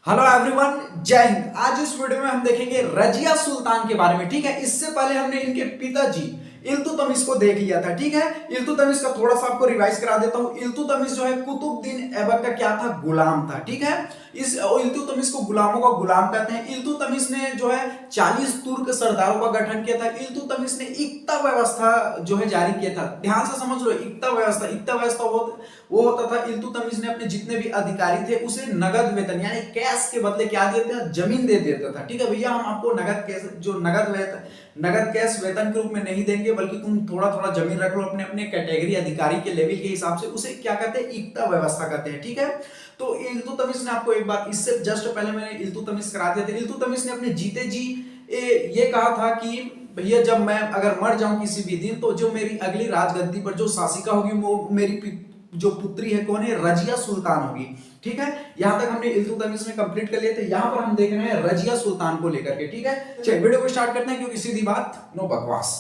Hello everyone, जय हिंद। आज इस वीडियो में हम देखेंगे रजिया सुल्तान के बारे में। ठीक है, इससे पहले हमने इनके पिताजी इल्तुतमिश को देख लिया था। ठीक है, इल्तुतमिश का थोड़ा सा आपको रिवाइज करा देता हूं। इल्तुतमिश जो है कुतुबुद्दीन ऐबक का क्या था, गुलाम था। ठीक है, इस इल्तुतमिश को गुलामों का गुलाम कहते हैं। इल्तुतमिश ने जो है 40 तुर्क सरदारों का गठन किया था। इल्तुतमिश ने इक्ता व्यवस्था जो है जारी किया था। ध्यान से समझ लो, इक्ता व्यवस्था वो होता था, इल्तुतमिश ने अपने जितने भी अधिकारी थे उसे नगद वेतन यानी कैश के बदले क्या देते हैं, जमीन दे देता था। ठीक है भैया, हम आपको नगद कैश जो नगद कैश वेतन के रूप में नहीं देंगे, बल्कि तुम थोड़ा थोड़ा जमीन रख लो अपने अपने कैटेगरी अधिकारी के लेवल के हिसाब से। उसे क्या कहते हैं, इक्ता व्यवस्था कहते हैं। ठीक है, तो इल्तुतमिश ने आपको एक बार इससे जस्ट पहले मैंने इल्तुतमिश करा दिया था। इल्तुतमिश ने अपने जीते जी ये कहा था कि भैया जब मैं अगर मर जाऊं किसी भी दिन, तो जो मेरी अगली राजगद्दी पर जो शासिका होगी वो मेरी जो पुत्री है कौन है, रजिया सुल्तान होगी। ठीक है, यहां तक हमने इल्तुतमिश में कंप्लीट कर लिया था। यहां पर हम देख रहे हैं रजिया सुल्तान को लेकर के। ठीक है, चलिए वीडियो को स्टार्ट करते हैं, क्योंकि सीधी बात, नो बकवास।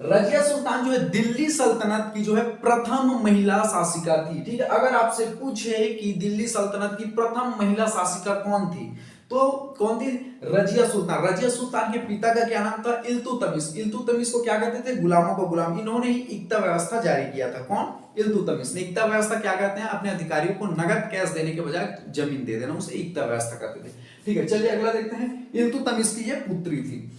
रजिया सुल्तान जो है दिल्ली सल्तनत की जो है प्रथम महिला शासिका थी। ठीक है, अगर आपसे पूछे कि दिल्ली सल्तनत की प्रथम महिला शासिका कौन थी, तो कौन थी, रजिया सुल्तान। रजिया सुल्तान के पिता का क्या नाम था, इल्तुतमिश। इल्तुतमिश को क्या कहते थे, गुलामों को गुलाम। इन्होंने ही इक्ता व्यवस्था जारी किया था। कौन, इल्तुतमिश ने। इक्ता व्यवस्था क्या कहते हैं, अपने अधिकारियों को नगद कैश देने के बजाय जमीन दे देना, उसे इक्ता व्यवस्था कहते थे। ठीक है, चलिए अगला देखते हैं। इल्तुतमिश की ये पुत्री थी।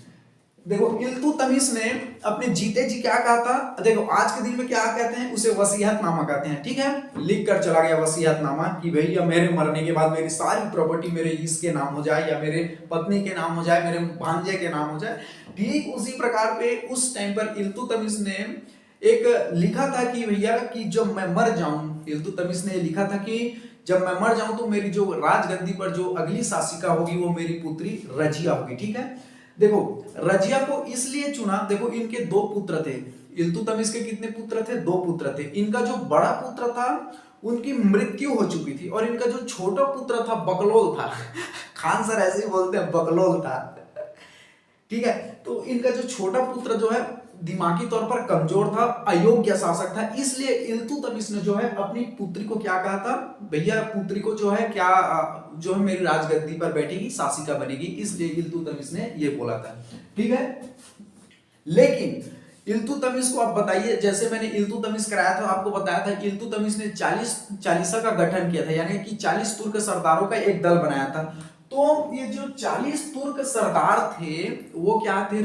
देखो, इल्तुतमिश ने अपने जीते जी क्या कहा था, देखो आज के दिन में क्या कहते हैं, उसे वसीयतनामा कहते हैं। ठीक है, लिख कर चला गया वसीयतनामा कि भैया मेरे मरने के बाद मेरी सारी प्रॉपर्टी मेरे इसके नाम हो जाए, या मेरे पत्नी के नाम हो जाए, मेरे भांजे के नाम हो जाए। ठीक उसी प्रकार पे उस टाइम पर इल्तुतमिश ने एक लिखा था कि भैया कि जब मैं मर जाऊं, इल्तुतमिश ने लिखा था कि जब मैं मर जाऊं तो मेरी जो राजगद्दी पर जो अगली शासिका होगी वो मेरी पुत्री रजिया होगी। ठीक है, देखो रजिया को इसलिए चुना, देखो इनके दो पुत्र थे। इल्तुतमिश के कितने पुत्र थे, दो पुत्र थे। इनका जो बड़ा पुत्र था उनकी मृत्यु हो चुकी थी, और इनका जो छोटा पुत्र था बकलोल था। खान सर ऐसे ही बोलते हैं, बकलोल था। ठीक है, तो इनका जो छोटा पुत्र जो है दिमागी तौर पर कमजोर था, अयोग्य शासक था। इसलिए इल्तुतमिश ने जो है अपनी पुत्री को क्या कहा था, भैया पुत्री को जो है क्या जो है मेरी राजगद्दी पर बैठेगी, शासिका बनेगी। इसलिए इल्तुतमिश ने ये बोला था। ठीक है, लेकिन इल्तुतमिश को आप बताइए, जैसे मैंने इल्तुतमिश कराया था आपको बताया था, इल्तुतमिश ने 40 का गठन किया था, यानी कि 40 तुर्क सरदारों का एक दल बनाया था। तो ये जो 40 तुर्क सरदार थे वो क्या थे,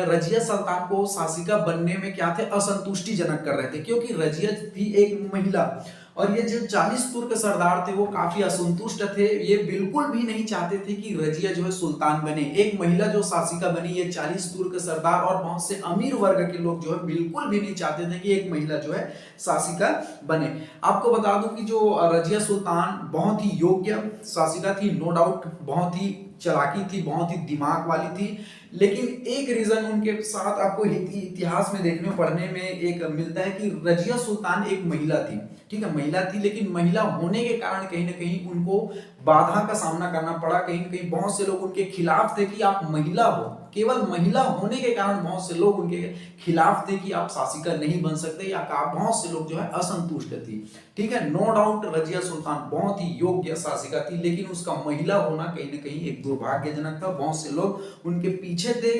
रजिया सुल्तान को शासिका बनने में क्या थे, असंतुष्टिजनक कर रहे थे, क्योंकि रजिया थी एक महिला। और ये जो 40 तुर्क सरदार थे वो काफी असंतुष्ट थे। ये बिल्कुल भी नहीं चाहते थे कि रजिया जो है सुल्तान बने, एक महिला जो शासिका बनी। ये 40 तुर्क सरदार और बहुत से अमीर वर्ग के लोग जो है बिल्कुल भी नहीं चाहते थे कि एक महिला जो है शासिका बने। आपको बता दूं कि जो रजिया सुल्तान बहुत ही योग्य शासिका थी, नो डाउट, बहुत ही चालाकी थी, बहुत ही दिमाग वाली थी। लेकिन एक रीजन उनके साथ आपको इतिहास में देखने पढ़ने में एक मिलता है कि रजिया सुल्तान एक महिला थी। ठीक है, महिला थी, लेकिन महिला होने के कारण कहीं ना कहीं उनको बाधा का सामना करना पड़ा। कहीं ना कहीं बहुत से लोग उनके खिलाफ थे कि आप महिला हो, केवल महिला होने के कारण बहुत से लोग उनके खिलाफ थे कि आप शासिका नहीं बन सकते, या बहुत से लोग जो है असंतुष्ट थी। ठीक है, नो डाउट रजिया सुल्तान बहुत ही योग्य शासिका थी, लेकिन उसका महिला होना कहीं ना कहीं एक दुर्भाग्यजनक था। बहुत से लोग उनके पीछे थे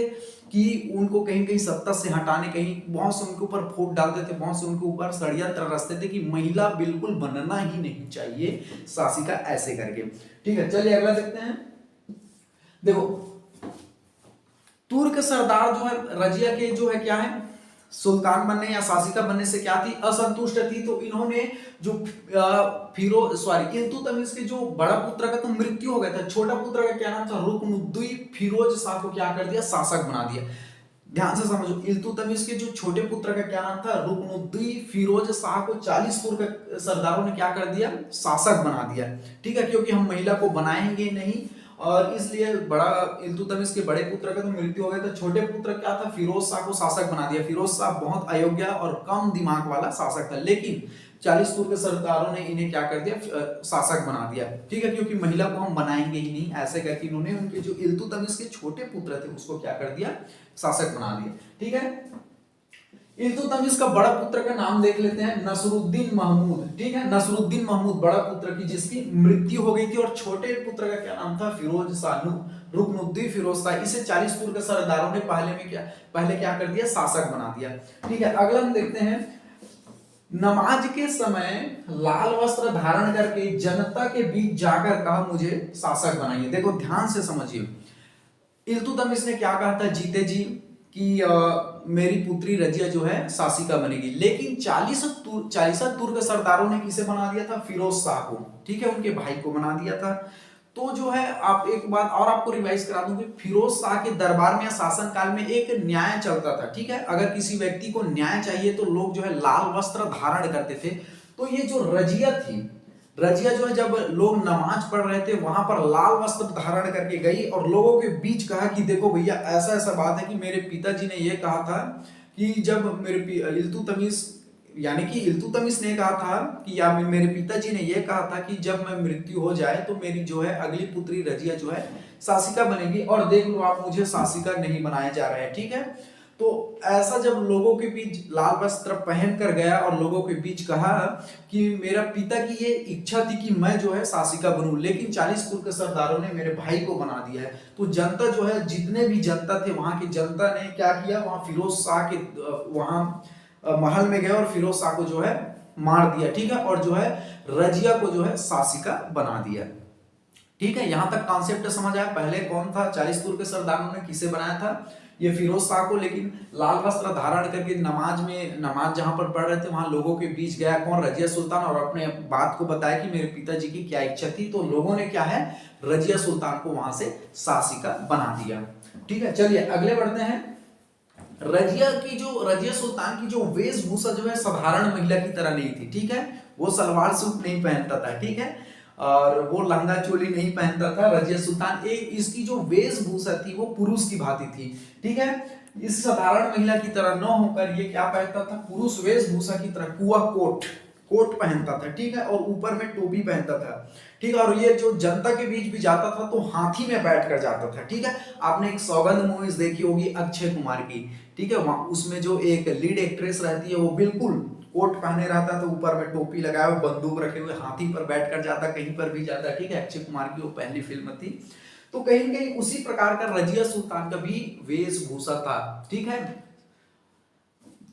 कि उनको कहीं कहीं सत्ता से हटाने, कहीं बहुत से उनके ऊपर फूट डालते थे, बहुत से उनके ऊपर षड्यंत्र रचते थे कि महिला बिल्कुल बनना ही नहीं चाहिए शासिका, ऐसे करके। ठीक है, चलिए अगला देखते हैं। देखो तुर्क सरदार जो है रजिया के जो है क्या है, सुल्तान बनने या शासिका बनने से क्या थी, असंतुष्ट थी। तो इन्होंने जो इल्तुतमिश के जो बड़ा पुत्र का तो मृत्यु हो गया था, छोटा पुत्र का क्या नाम था, रुकनुद्दीन फिरोज शाह को क्या कर दिया, शासक बना दिया। ध्यान से समझो, इल्तुतमिश के जो छोटे पुत्र का क्या नाम था, रुकनुद्दीन फिरोज शाह को 40 तुर्क सरदारों ने क्या कर दिया, शासक बना दिया। ठीक है, क्योंकि हम महिला को बनाएंगे नहीं, और इसलिए बड़ा इल्तुतमिश के बड़े पुत्र का तो मृत्यु हो गया था, छोटे पुत्र क्या था, फिरोज शाह को शासक बना दिया। फिरोज शाह बहुत अयोग्य और कम दिमाग वाला शासक था, लेकिन 40 तुर्क सरदारों ने इन्हें क्या कर दिया, शासक बना दिया। ठीक है, क्योंकि महिला को हम बनाएंगे ही नहीं, ऐसे करके इन्होंने उनके जो इल्तुतमिश के छोटे पुत्र थे उसको क्या कर दिया, शासक बना दिया। ठीक है, इल्तुतमिश का बड़ा पुत्र का नाम देख लेते हैं, नसरुद्दीन महमूद। ठीक है, नसरुद्दीन महमूद बड़ा पुत्र की, जिसकी मृत्यु हो गई थी। और छोटे पुत्र का क्या नाम था? फिरोज शाह, रुकनुद्दीन फिरोज शाह। इसे 40 के सरदारों ने पहले क्या कर दिया? शासक बना दिया। ठीक है, अगला हम देखते हैं, नमाज के समय लाल वस्त्र धारण करके जनता के बीच जाकर कहा मुझे शासक बनाइए। देखो ध्यान से समझिए, इल्तुतमिश ने क्या कहा था जीते जी कि मेरी पुत्री रजिया जो है शासिका बनेगी, लेकिन 40 तुर्क सरदारों ने किसे बना दिया था? फिरोज शाह को। ठीक है, उनके भाई को बना दिया था। तो जो है, आप एक बात और आपको रिवाइज करा दूं कि फिरोज शाह के दरबार में या शासन काल में एक न्याय चलता था। ठीक है, अगर किसी व्यक्ति को न्याय चाहिए तो लोग जो है लाल वस्त्र धारण करते थे। तो ये जो रजिया थी, रजिया जो है, जब लोग नमाज पढ़ रहे थे वहां पर लाल वस्त्र धारण करके गई और लोगों के बीच कहा कि देखो भैया, ऐसा ऐसा बात है कि मेरे पिताजी ने यह कहा था कि जब इल्तुतमिश ने कहा था कि या मेरे पिताजी ने यह कहा था कि जब मैं मृत्यु हो जाए तो मेरी जो है अगली पुत्री रजिया जो है शासिका बनेगी, और देख लो आप, मुझे शासिका नहीं बनाया जा रहा है। ठीक है, तो ऐसा जब लोगों के बीच लाल वस्त्र पहन कर गया और लोगों के बीच कहा कि मेरा पिता की ये इच्छा थी कि मैं जो है शासिका बनूं, लेकिन 40 तुर्क सरदारों ने मेरे भाई को बना दिया है। तो जनता जो है, जितने भी जनता थे वहां की जनता ने क्या किया? वहां फिरोज शाह के वहां महल में गए और फिरोज शाह को जो है मार दिया। ठीक है, और जो है रजिया को जो है शासिका बना दिया। ठीक है, यहां तक कॉन्सेप्ट समझ आया। पहले कौन था? 40 तुर्क सरदारों ने किसे बनाया था? ये फिरोज शाह को, लेकिन लाल वस्त्र धारण करके नमाज जहां पर पढ़ रहे थे वहां लोगों के बीच गया कौन? रजिया सुल्तान, और अपने बात को बताया कि मेरे पिताजी की क्या इच्छा थी। तो लोगों ने क्या है? रजिया सुल्तान को वहां से शासिका बना दिया। ठीक है, चलिए अगले बढ़ते हैं। रजिया सुल्तान की जो वेशभूषा जो है साधारण महिला की तरह नहीं थी। ठीक है, वो सलवार सूट नहीं पहनता था। ठीक है, और वो लहंगा चोली नहीं पहनता था। रजिया सुल्तान, एक इसकी जो वेशभूषा थी वो पुरुष की भांति थी। ठीक है, इस साधारण महिला की तरह न होकर ये क्या पहनता था? पुरुष वेशभूषा की तरह कुआ कोट पहनता था। ठीक है, और ऊपर में टोपी पहनता था। ठीक है, और ये जो जनता के बीच भी जाता था तो हाथी में बैठ कर जाता था। ठीक है, आपने एक सौगंध मूवीज देखी होगी अक्षय कुमार की। ठीक है, उसमें जो एक लीड एक्ट्रेस रहती है वो बिल्कुल कोट पहने रहता था, ऊपर में टोपी लगाए हुए, बंदूक रखे हुए, हाथी पर बैठ कर जाता, कहीं पर भी जाता। ठीक है, अक्षय कुमार की वो पहली फिल्म थी। तो कहीं न कहीं उसी प्रकार का रजिया सुल्तान का भी वेशभूषा था। ठीक है,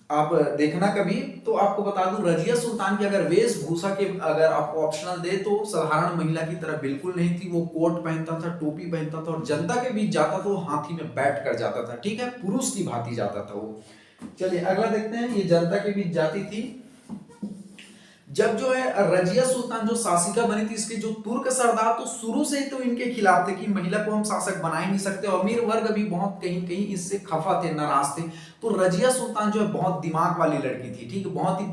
आप देखना कभी, तो आपको बता दूं रजिया सुल्तान की अगर वेशभूषा के अगर आपको ऑप्शनल दे तो साधारण महिला की तरह बिल्कुल नहीं थी। वो कोट पहनता था, टोपी पहनता था, और जनता के बीच जाता था वो हाथी में बैठ कर जाता था। ठीक है, पुरुष की भांति जाता था वो। चलिए अगला देखते हैं, ये जनता के बीच जाती थी। जब जो है रजिया सुल्तान जो शासिका बनी थी, इसके जो तुर्क सरदार तो शुरू से ही तो इनके खिलाफ थे कि महिला को हम शासक बना ही नहीं सकते। अमीर वर्ग भी बहुत कहीं कहीं इससे खफा थे, नाराज थे। तो रजिया सुल्तान जो है बहुत दिमाग वाली लड़की थी। ठीक है, बहुत ही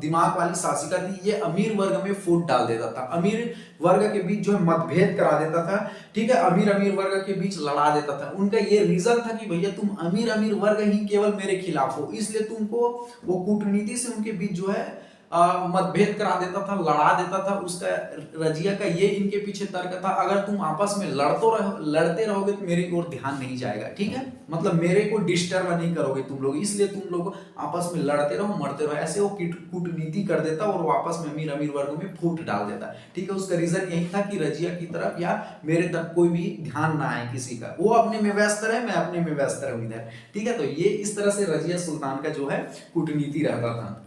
दिमाग वाली शासिका थी। ये अमीर वर्ग में फूट डाल देता था, अमीर वर्ग के बीच जो है मतभेद करा देता था। ठीक है, अमीर वर्ग के बीच लड़ा देता था। उनका ये रीजन था कि भैया तुम अमीर वर्ग ही केवल मेरे खिलाफ हो, इसलिए तुमको वो कूटनीति से उनके बीच जो है मतभेद करा देता था, लड़ा देता था। उसका रजिया का ये इनके पीछे तर्क था, अगर तुम आपस में लड़ते रहोगे तो मेरी ओर ध्यान नहीं जाएगा। ठीक है, मतलब मेरे को डिस्टर्ब नहीं करोगे तुम लोग, इसलिए तुम लोग आपस में लड़ते रहो, मरते रहो। ऐसे वो कूटनीति कर देता और वापस में अमीर वर्ग में फूट डाल देता। ठीक है, उसका रीजन यही था कि रजिया की तरफ या मेरे तक कोई भी ध्यान ना आए किसी का, वो अपने में व्यस्त रहे, मैं अपने में व्यस्त रहूं इधर। ठीक है, तो ये इस तरह से रजिया सुल्तान का जो है कूटनीति रहता था।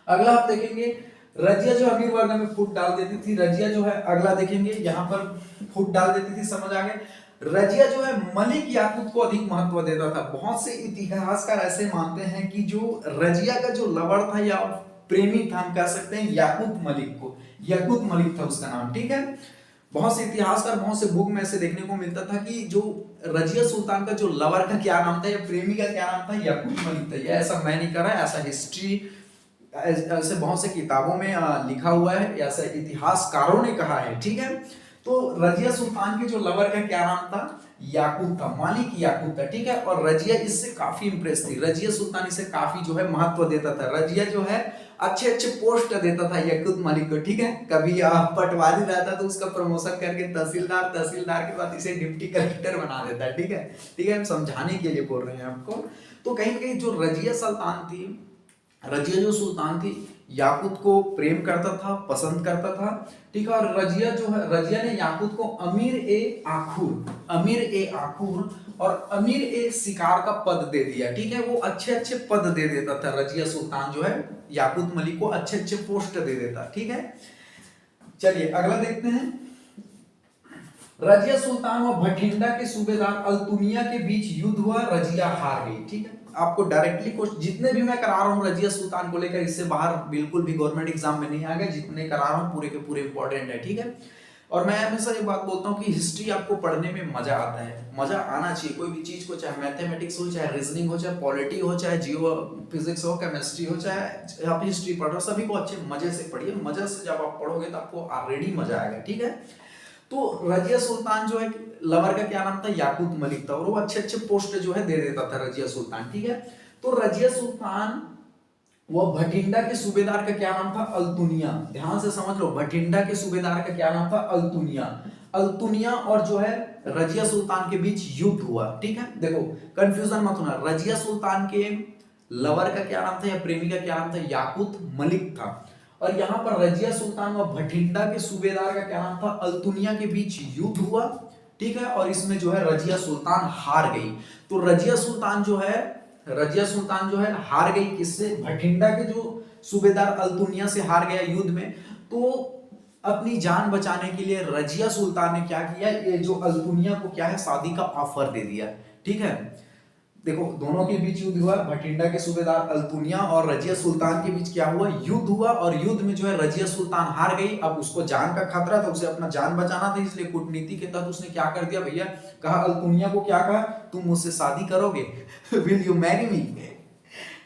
अगला आप देखेंगे, रजिया जो अमीर वर्ग में फूट डाल देती थी। रजिया जो है, अगला देखेंगे, यहाँ पर फूट डाल देती थी, समझ आ गए। रजिया जो है मलिक याकूत को अधिक महत्व देता था। बहुत से इतिहासकार ऐसे मानते हैं कि जो रजिया का जो लवर था या प्रेमी था, हम कह सकते हैं याकूत मलिक को, याकूत मलिक था उसका नाम। ठीक है, बहुत से इतिहासकार, बहुत से बुक में ऐसे देखने को मिलता था कि जो रजिया सुल्तान का जो लवर का क्या नाम था या प्रेमी का क्या नाम था, याकूत मलिक था। ऐसा मैं नहीं कर रहा, ऐसा हिस्ट्री ऐसे बहुत से किताबों में लिखा हुआ है, ऐसा इतिहासकारों ने कहा है। ठीक है, तो रजिया सुल्तान के जो लवर का क्या नाम था, याकूत था, मालिक याकूत था। ठीक है, और रजिया इससे काफी इंप्रेस थी। रजिया सुल्तान इसे काफी जो है महत्व देता था। रजिया जो है अच्छे अच्छे पोस्ट देता था याकूत मलिक को, ठीक है। कभी पटवारी रहता तो उसका प्रमोशन करके तहसीलदार, तहसीलदार के बाद इसे डिप्टी कलेक्टर बना देता है, ठीक है। ठीक है, हम समझाने के लिए बोल रहे हैं आपको। तो कहीं ना कहीं जो रजिया सुल्तान थी, रजिया जो सुल्तान थी, याकूत को प्रेम करता था, पसंद करता था, ठीक है। और रजिया जो है, रजिया ने याकूत को अमीर ए आखूर और अमीर ए शिकार का पद दे दिया, ठीक है। वो अच्छे अच्छे पद दे देता था, रजिया सुल्तान जो है याकूत मलिक को अच्छे अच्छे पोस्ट दे देता, ठीक है। चलिए अगला देखते हैं। रजिया सुल्तान व भटिंडा के सूबेदार अल्तुनिया के बीच युद्ध हुआ, रजिया हार गई, ठीक है। आपको डायरेक्टली कुछ जितने भी मैं करा रहा हूँ रजिया सुल्तान को लेकर, इससे बाहर बिल्कुल भी गवर्नमेंट एग्जाम में नहीं आ गए, जितने करा रहा हूँ पूरे के पूरे इंपॉर्टेंट है, ठीक है। और मैं हमेशा ये बात बोलता हूँ कि हिस्ट्री आपको पढ़ने में मजा आता है, मजा आना चाहिए कोई भी चीज को, चाहे मैथमेटिक्स हो, चाहे रीजनिंग हो, चाहे पॉलिटी हो, चाहे जियो फिजिक्स हो, केमिस्ट्री हो, चाहे आप हिस्ट्री पढ़ रहे हो, सभी को अच्छे मजे से पढ़िए। मजे से जब आप पढ़ोगे तो आपको ऑलरेडी मजा आएगा, ठीक है। तो रजिया सुल्तान जो है, लवर का क्या नाम था, याकूत मलिक था, और वो अच्छे अच्छे पोस्ट जो है दे देता था रजिया सुल्तान, ठीक है। तो रजिया सुल्तान वो भटिंडा के सूबेदार का क्या नाम था, अल्तुनिया। ध्यान से समझ लो, भटिंडा के सूबेदार का क्या नाम था, अल्तुनिया। अल्तुनिया और जो है रजिया सुल्तान के बीच युद्ध हुआ, ठीक है। देखो कंफ्यूजन मत होना, रजिया सुल्तान के लवर का क्या नाम था या प्रेमी का क्या नाम था, याकूत मलिक था। और यहाँ पर रजिया सुल्तान व भटिंडा के सूबेदार का क्या नाम था, अल्तुनिया के बीच युद्ध हुआ, ठीक है। और इसमें जो है रजिया सुल्तान हार गई। तो रजिया सुल्तान जो है हार गई किससे, भटिंडा के जो सूबेदार अल्तुनिया से हार गया युद्ध में। तो अपनी जान बचाने के लिए रजिया सुल्तान ने क्या किया, ये जो अल्तुनिया को क्या है, शादी का ऑफर दे दिया, ठीक है। देखो दोनों के बीच युद्ध हुआ, भटिंडा के सूबेदार अल्तुनिया और रजिया सुल्तान के बीच क्या हुआ, युद्ध हुआ। और युद्ध में जो है रजिया सुल्तान हार गई। अब उसको जान का खतरा था, उसे अपना जान बचाना था, इसलिए कूटनीति के तहत उसने क्या कर दिया भैया, कहा अल्तुनिया को, क्या कहा, तुम मुझसे शादी करोगे, विल यू मैरी मी,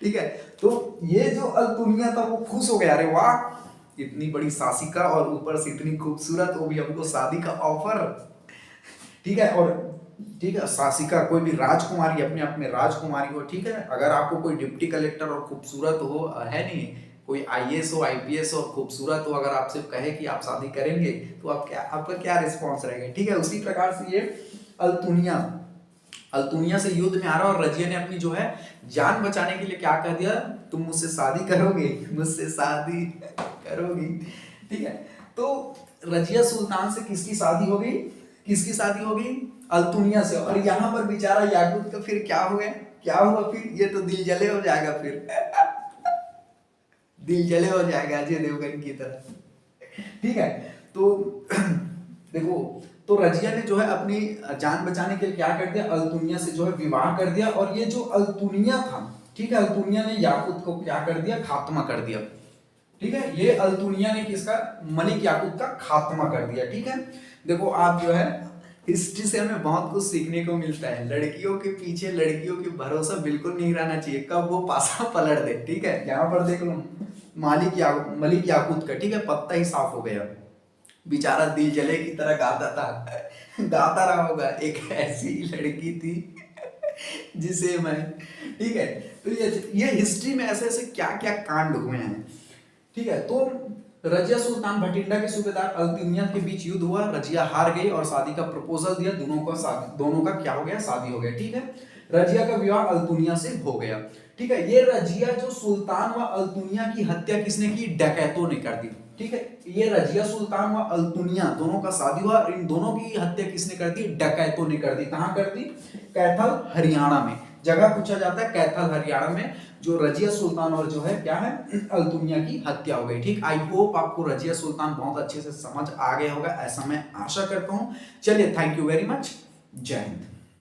ठीक है। तो ये जो अल्तुनिया था वो खुश हो गया, अरे वाह इतनी बड़ी शासिका और ऊपर से इतनी खूबसूरत, वो भी हमको शादी का ऑफर, ठीक है। और ठीक है, शासिका कोई भी राजकुमारी, अपने आप में राजकुमारी हो, ठीक है। अगर आपको कोई डिप्टी कलेक्टर और खूबसूरत हो, है नहीं कोई आईएएस हो, आईपीएस हो, खूबसूरत हो, अगर आपसे कहे कि आप शादी करेंगे तो आपका क्या रिस्पॉन्स रहेगा, ठीक है। उसी प्रकार से ये अल्तुनिया से युद्ध में आ रहा, और रजिया ने अपनी जो है जान बचाने के लिए क्या कह दिया, तुम मुझसे शादी करोगे, मुझसे शादी करोगी, ठीक है। तो रजिया सुल्तान से किसकी शादी हो गई, किसकी शादी हो गई, अल्तुनिया से। और यहाँ पर बेचारा याकूत का फिर क्या हो गया, क्या हुआ फिर, ये तो दिल जले हो जाएगा फिर दिल जले हो जाएगा अजय देवगन की तरह, ठीक है। तो देखो, तो रजिया ने जो है अपनी जान बचाने के लिए क्या कर दिया, अल्तुनिया से जो है विवाह कर दिया। और ये जो अल्तुनिया था, ठीक है, अल्तुनिया ने याकूत को क्या कर दिया, खात्मा कर दिया, ठीक है। ये अल्तुनिया ने किसका, मलिक याकूत का खात्मा कर दिया, ठीक है। देखो आप जो है हिस्ट्री से हमें बहुत कुछ सीखने को मिलता है। लड़कियों के पीछे लड़कियों की भरोसा बिल्कुल नहीं रहना चाहिए, कब वो पासा पलट दे, ठीक है। यहाँ पर देख लो मलिक याकूत का, ठीक है, पत्ता ही साफ हो गया, बेचारा दिल जले की तरह गाता रहा होगा, एक ऐसी लड़की थी जिसे मैं, ठीक है। तो ये हिस्ट्री में ऐसे ऐसे क्या क्या कांड हुए हैं, ठीक है। तो रजिया सुल्तान भटिंडा के सूबेदार अल्तुनिया के बीच युद्ध हुआ, रजिया हार गई और शादी का प्रपोजल दिया, दोनों का क्या हो गया, शादी हो गया, ठीक है। रजिया का विवाह अल्तुनिया से हो गया, ठीक है। ये रजिया जो सुल्तान व अल्तुनिया की हत्या किसने की, डकैतों ने कर दी, ठीक है। ये रजिया सुल्तान व अल्तुनिया दोनों का शादी हुआ, इन दोनों की हत्या किसने कर दी, डकैतों ने कर दी। कहां कर दी, कैथल हरियाणा में, जगह पूछा जाता है कैथल हरियाणा में, जो रजिया सुल्तान और जो है क्या है, अल्तुनिया की हत्या हो गई, ठीक। आई होप आपको रजिया सुल्तान बहुत अच्छे से समझ आ गया होगा, ऐसा मैं आशा करता हूं। चलिए, थैंक यू वेरी मच, जय हिंद।